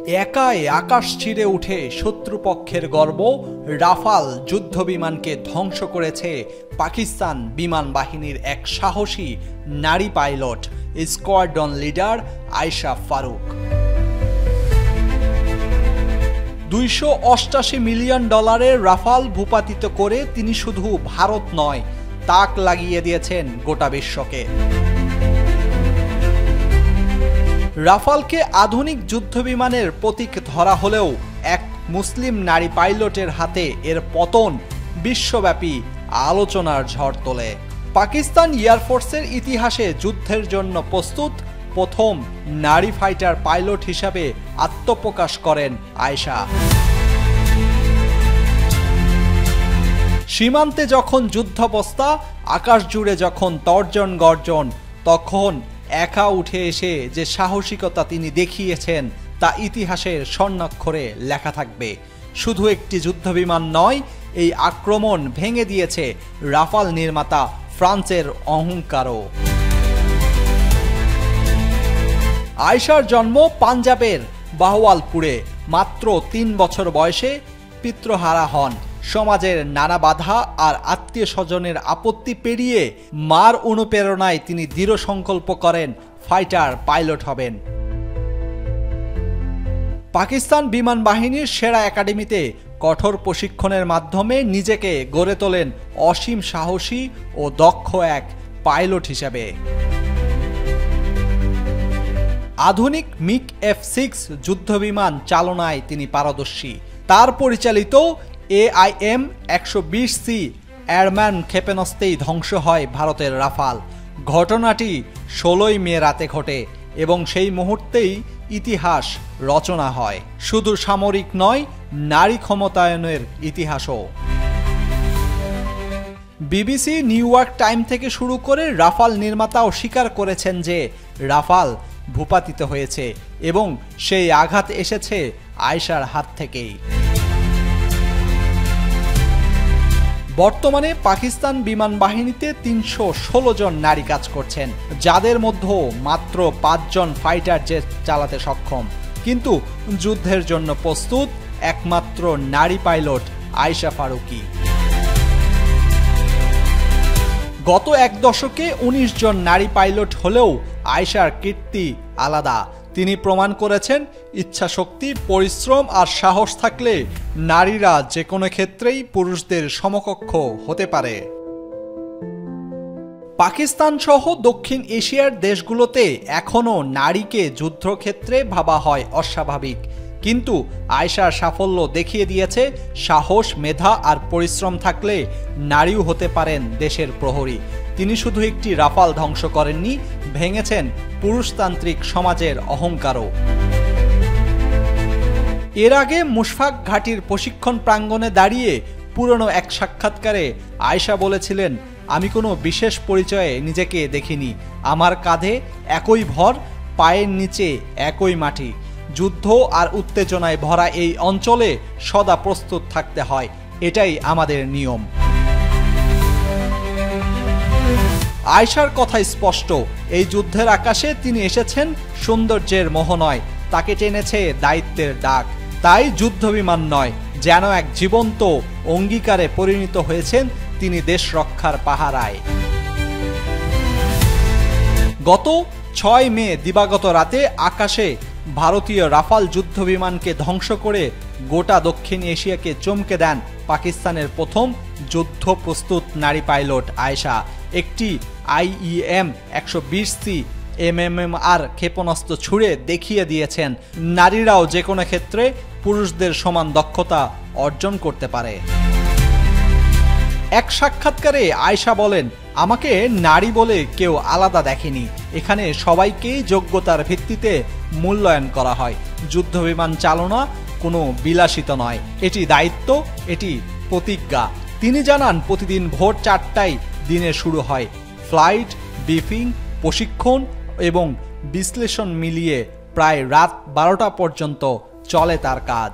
একাই আকাশ ছিঁড়ে উঠে শত্রুপক্ষের গর্ব রাফাল যুদ্ধবিমানকে ধ্বংস করেছে পাকিস্তান বিমান বাহিনীর এক সাহসী নারী pilot squadron leader Ayesha Farooq. $288 million Rafale ভূপাতিত করে তিনি শুধু ভারত নয়, তাক লাগিয়ে দিয়েছেন গোটা বিশ্বকে। রাফালকে আধুনিক যুদ্ধবিমানের প্রতীক ধরা হলেও এক মুসলিম নারী পাইলটের হাতে এর পতন বিশ্বব্যাপী আলোচনার ঝড় তোলে। পাকিস্তান এয়ারফোর্সের ইতিহাসে যুদ্ধের জন্য প্রস্তুত প্রথম নারী ফাইটার পাইলট হিসাবে আত্মপ্রকাশ করেন আয়েশা। সীমান্তে যখন যুদ্ধাবস্থা, আকাশ জুড়ে যখন তর্জন গর্জন, তখন একা উঠে এসে যে সাহসিকতা তিনি দেখিয়েছেন তা ইতিহাসের স্বর্ণাক্ষরে লেখা থাকবে। শুধু একটি যুদ্ধবিমান নয়, এই আক্রমণ ভেঙে দিয়েছে রাফাল নির্মাতা ফ্রান্সের অহংকারও। আয়েশার জন্ম পাঞ্জাবের বাহওয়ালপুরে। মাত্র 3 বছর বয়সে পিতৃহারা হন। সমাজের নানা বাধা আর আত্মীয় স্বজনের আপত্তি পেরিয়ে মার অনুপ্রেরণায় তিনি দৃঢ় সংকল্প করেন ফাইটার পাইলট হবেন। পাকিস্তান বিমান বাহিনীর সেরা একাডেমিতে কঠোর প্রশিক্ষণের মাধ্যমে নিজেকে গড়ে তোলেন অসীম সাহসী ও দক্ষ এক পাইলট হিসেবে। আধুনিক মিগ F-6 যুদ্ধবিমান চালনায় তিনি পারদর্শী। তার পরিচালিত AIM-120C এয়ারম্যান ক্ষেপণাস্ত্রেই ধ্বংস হয় ভারতের রাফাল। ঘটনাটি 16 মে রাতে ঘটে এবং সেই মুহূর্তেই ইতিহাস রচনা হয়। শুধু সামরিক নয়, নারী ক্ষমতায়নের ইতিহাসও। বিবিসি, নিউ ইয়র্ক টাইম থেকে শুরু করে রাফাল নির্মাতাও স্বীকার করেছেন যে রাফাল ভূপাতিত হয়েছে এবং সেই আঘাত এসেছে আয়েশার হাত থেকেই। বর্তমানে পাকিস্তান বিমান বাহিনীতে 316 জন নারী কাজ করছেন, যাদের মধ্যে মাত্র 5 জন ফাইটার জেট চালাতে সক্ষম। কিন্তু যুদ্ধের জন্য প্রস্তুত একমাত্র নারী পাইলট আয়েশা ফারুকী। গত এক দশকে 19 জন নারী পাইলট হলেও আয়েশার কীর্তি আলাদা। তিনি প্রমাণ করেছেন ইচ্ছাশক্তি, পরিশ্রম আর সাহস থাকলে নারীরা যে কোনো ক্ষেত্রেই পুরুষদের সমকক্ষ হতে পারে। পাকিস্তান সহ দক্ষিণ এশিয়ার দেশগুলোতে এখনও নারীকে যুদ্ধক্ষেত্রে ভাবা হয় অস্বাভাবিক, কিন্তু আয়েশার সাফল্য দেখিয়ে দিয়েছে সাহস, মেধা আর পরিশ্রম থাকলে নারীও হতে পারেন দেশের প্রহরী। তিনি শুধু একটি রাফাল ধ্বংস করেননি, ভেঙেছেন পুরুষতান্ত্রিক সমাজের অহংকারও। এর আগে মুশফাক ঘাটির প্রশিক্ষণ প্রাঙ্গণে দাঁড়িয়ে পুরনো এক সাক্ষাৎকারে আয়েশা বলেছিলেন, আমি কোনো বিশেষ পরিচয়ে নিজেকে দেখিনি। আমার কাঁধে একই ভর, পায়ের নিচে একই মাটি। যুদ্ধ আর উত্তেজনায় ভরা এই অঞ্চলে সদা প্রস্তুত থাকতে হয়, এটাই আমাদের নিয়ম। আয়েশার কথা স্পষ্ট, এই যুদ্ধের আকাশে তিনি এসেছেন সৌন্দর্যের মোহ নয়, তাকে টেনেছে দায়িত্বের ডাক। তাই যুদ্ধবিমান নয়, যেন এক জীবন্ত অঙ্গীকারে পরিণত হয়েছেন তিনি দেশ রক্ষার পাহারায়। গত 6 মে দিবাগত রাতে আকাশে ভারতীয় রাফাল যুদ্ধবিমানকে ধ্বংস করে গোটা দক্ষিণ এশিয়াকে চমকে দেন পাকিস্তানের প্রথম যুদ্ধ প্রস্তুত নারী পাইলট আয়েশা। একটি IEM-120C MMR ক্ষেপণাস্ত্র ছুড়ে দেখিয়ে দিয়েছেন নারীরাও যে কোনো ক্ষেত্রে পুরুষদের সমান দক্ষতা অর্জন করতে পারে। এক সাক্ষাৎকারে আয়েশা বলেন, আমাকে নারী বলে কেউ আলাদা দেখেনি। এখানে সবাইকেই যোগ্যতার ভিত্তিতে মূল্যায়ন করা হয়। যুদ্ধবিমান চালনা কোনো বিলাসিতা নয়, এটি দায়িত্ব, এটি প্রতিজ্ঞা। তিনি জানান, প্রতিদিন ভোর 4টায় দিনে শুরু হয়। ফ্লাইট, ব্রিফিং, প্রশিক্ষণ এবং বিশ্লেষণ মিলিয়ে প্রায় রাত 12টা পর্যন্ত চলে তার কাজ।